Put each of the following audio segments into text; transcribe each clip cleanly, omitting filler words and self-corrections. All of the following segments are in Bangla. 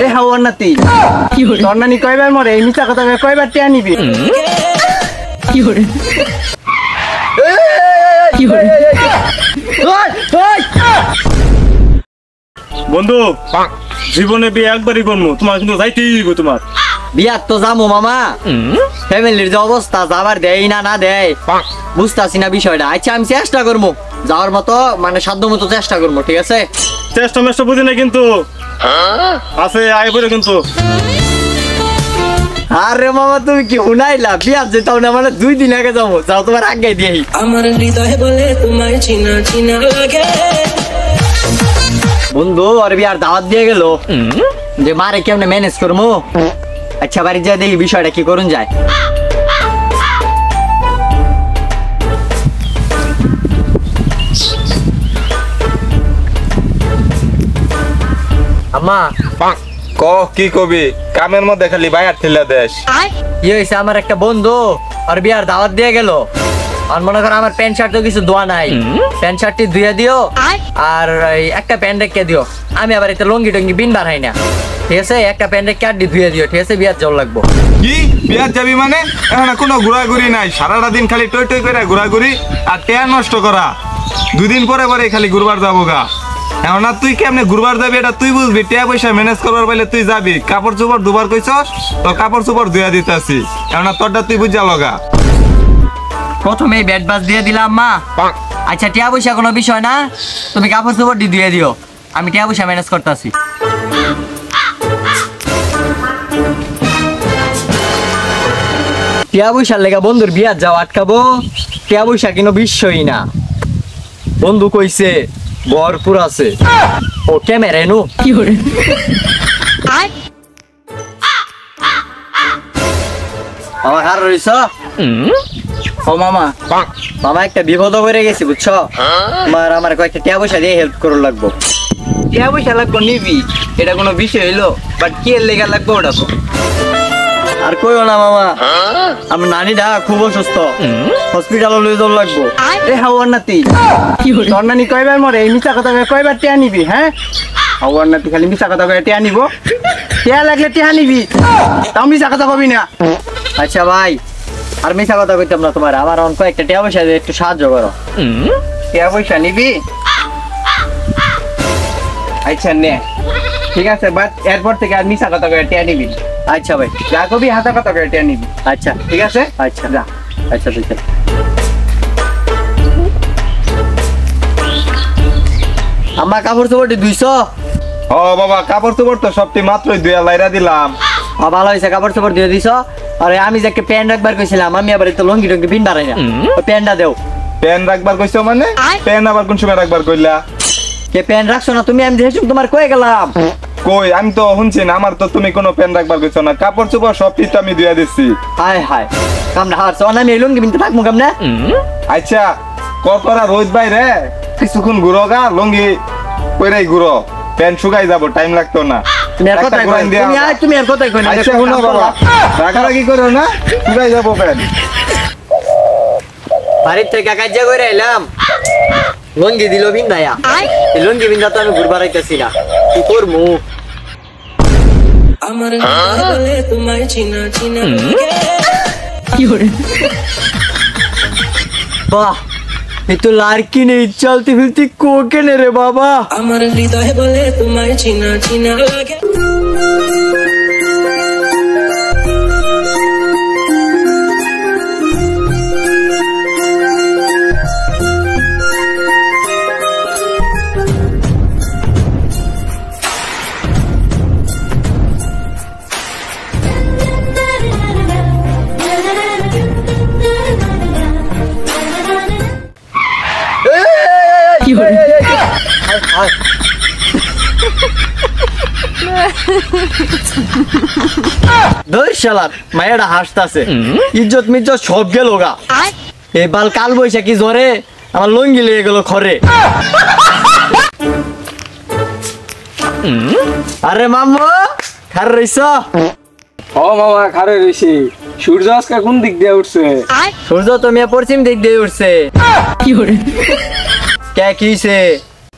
এ হাওয়ার নাতি তোর নানি কয়বার মরে এই মিছা কথা কয়বার টিয়া নিবি বন্ধু জীবনে বিয়ে একবারই করবো তোমার কিন্তু যাইতেই হইব তোমার বিয়ার তো যাবো মামা ফ্যামিলির যে অবস্থা যাবার দেয় না দেয় বুঝতেছি না বিষয়টা। আচ্ছা আমি চেষ্টা করবো যাওয়ার মতো মানে সাধ্য মতো চেষ্টা করবো ঠিক আছে। চেষ্টা মেষ্টা বুঝি না কিন্তু আছে আয় পরে কিন্তু। আরে মামা তুমি কি শুনাইলা বিয়ার যেতাম না মানে 2 দিন আগে যাবো যাও তোমার আগে দিয়ে আমার হৃদয় বলে তোমায় চিনা চিনা লাগে। বন্ধু আর বিয়ার দাওয়াত দিয়ে গেল যে মারে কেমনে ম্যানেজ করবো। আচ্ছা বাড়ি যা দেখি বিষয়টা কি করুন যায়। আম্মা ক কি কবি কামের মধ্যে খালি বাইরে ঠেলা দেশ। কি হয়েছে আমার একটা বন্ধু আর বিয়ার দাওয়াত দিয়ে গেল আর মনে করো আমার প্যান্ট শার্ট তো কিছু ধোয়া নাই প্যান্ট শার্টটি ধুয়ে দিও আর একটা প্যান্ট রেখে দিও। আমি আবার এতে লঙ্গি টঙ্গি বিন বার হয় না ঠিক আছে। একটা প্যান্ট রেখে আর ধুয়ে দিও ঠিক আছে। বিয়ার জল লাগবো কি বিয়ার যাবি মানে এখন কোনো ঘোরাঘুরি নাই সারাটা দিন খালি টই টই করে ঘোরাঘুরি আর টেয়া নষ্ট করা। 2 দিন পরে পরে খালি ঘুরবার যাবো গা। এখন আর তুই কেমনে ঘুরবার যাবি এটা তুই বুঝবি। টেয়া পয়সা ম্যানেজ করবার পাইলে তুই যাবি। কাপড় চোপড় দুবার কইছস তো কাপড় চোপড় ধুয়া দিতাছি এখন তোরটা তুই বুঝা লগা। প্রথমে ব্যাট বাস দিয়ে দিলাম মা। আচ্ছা টিয়া পয়সা কোনো বিষয় না তুমি কাপড় চোপড় দিয়ে দিও আমি টিয়া পয়সা ম্যানেজ করতেছি। টিয়া পয়সার লেগা বন্ধুর বিয়ার যাও আটকাবো টিয়া পয়সা কিন্তু বিষয়ই না। বন্ধু কইছে ভরপুর আছে ও ক্যামেরা এনু কি করে মামা কার রইছ ও মামা মামা একটা বিপদ হয়ে গেছি বুঝছো। তোমার আমার কয়েকটা টিয়া পয়সা দিয়ে হেল্প করো লাগবো। টিয়া পয়সা লাগবো নিবি এটা কোনো বিষয় হইলো বাট কি এর লেগা লাগবো ওটা তো আর কইও না মামা আমার নানিটা খুব অসুস্থ হসপিটালে লয়ে যাওয়া লাগবো। এ হাওয়ার নাতি তোর নানি কয়বার মরে এই মিছা কথা কয়বার টিয়া নিবি হ্যাঁ। হাওয়ার নাতি খালি মিছা কথা কয়ে টিয়া নিব টিয়া লাগলে টিয়া নিবি তাও মিছা কথা কবি না। আচ্ছা ভাই আর মিছা কথা কইতাম না তোমার আমার অন কয়েকটা টিয়া পয়সা দিয়ে একটু সাহায্য করো। টিয়া পয়সা নিবি আচ্ছা নে ঠিক আছে বাট এরপর থেকে আর মিছা কথা কয়ে টিয়া নিবি। আচ্ছা ভাই যা কবি হাতা কথা কয়ে টিয়া নিবি। আচ্ছা ঠিক আছে আচ্ছা যা আচ্ছা ঠিক আছে। আমার কাপড় চোপড় 200 ও বাবা কাপড় চোপড় তো সবটি মাত্রই ধুয়া লাইরা দিলাম। ভালো হয়েছে কাপড় চোপড় দিয়ে দিছ। আর আমি যে একটা প্যান্ট রাখবার কইছিলাম আমি আবার তো লঙ্গি টঙ্গি বিন বাড়াই না ওই প্যান্টটা দেও। প্যান্ট রাখবার কইছো মানে প্যান্ট আবার কোন সময় রাখবার কইলা কে প্যান্ট রাখছো না তুমি আমি দেখেছি তোমার কয়ে গেলাম কই আমি তো শুনছি না আমার তো তুমি কোনো প্যান্ট রাখবার কইছো না কাপড় চোপড় সবটি তো আমি ধুয়া দিচ্ছি। হায় হায় কামনা হারছো না আমি লঙ্গি বিনতে থাকবো কামনা। আচ্ছা কতরা রোজ বাইরে কিছুক্ষণ ঘুরো গা লঙ্গি কইরাই ঘুরো প্যান্ট শুকাই যাবো টাইম লাগতো না। তুমি আর কথাই কই তুমি আর কথাই কই না। আচ্ছা শুনো বাবা রাগারাগি করো না শুকাই যাবো প্যান্ট। বাড়ির থেকে কাজ করে এলাম লঙ্গি দিল বিন্দায়া এই লঙ্গি বিন্দা তো আমি ঘুরবার আইতাছি না কি করবো। আমার হৃদয় বলে তোমায় চিনা চিনা লাগে। কি করে বাহ এ তো লাড়কি নেই চলতে ফিরতে কোকেনে রে বাবা। আমার হৃদয় বলে তোমায় চিনা চিনা লাগে। মায়েরা হাসতাছে ইজ্জত মিজ্জত সব গেল গা। এই বাল কাল বৈশাখী জ্বরে আমার লঙ্গি লেগে গেল খরে। আরে মামু খার রইছ ও মামা খারে রইছি সূর্য আজকে কোন দিক দিয়ে উঠছে সূর্য তো পশ্চিম দিক দিয়ে উঠছে। কি হইছে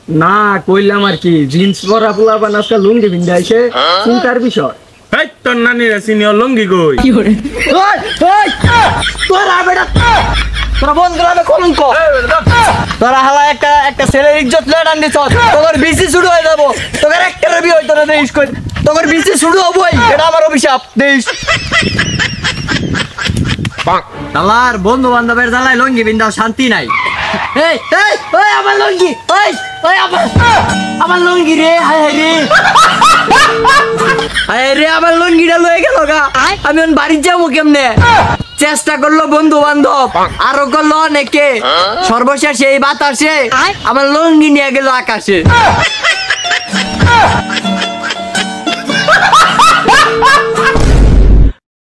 না কইলাম আর কি জিন্স পরা পোলা বানাসকা লুঙ্গি বিন্দা আইছে চিন্তার বিষয়। এই তোর নানির সিনিয়র লঙ্গি কই ওই ওই তোরা বেটা তোরা বন্ধ করে কলঙ্ক তোরা হালা একটা ছেলের ইজ্জত লয়ে টান দিছ তোর বিসি শুরু হয়ে যাব তোর একটা রবি হই তোরা দেইস কই তোর বিসি শুরু হবই এটা আমার অভিশাপ দেইস আমার বন্ধু বান্ধবের জ্বালায় লঙ্গি বিন্দাও শান্তি নাই এই এই ওই আমার লঙ্গি ওই ওই আমার লঙ্গি রে হায় হায় রে হায় রে আমার লঙ্গিটা লয়ে গেল গা আমি এখন বাড়ি যাবো কেমনে চেষ্টা করলো বন্ধু বান্ধব আরো করলো অনেকে সর্বশেষ এই বাতাসে আমার লঙ্গি নিয়ে গেল আকাশে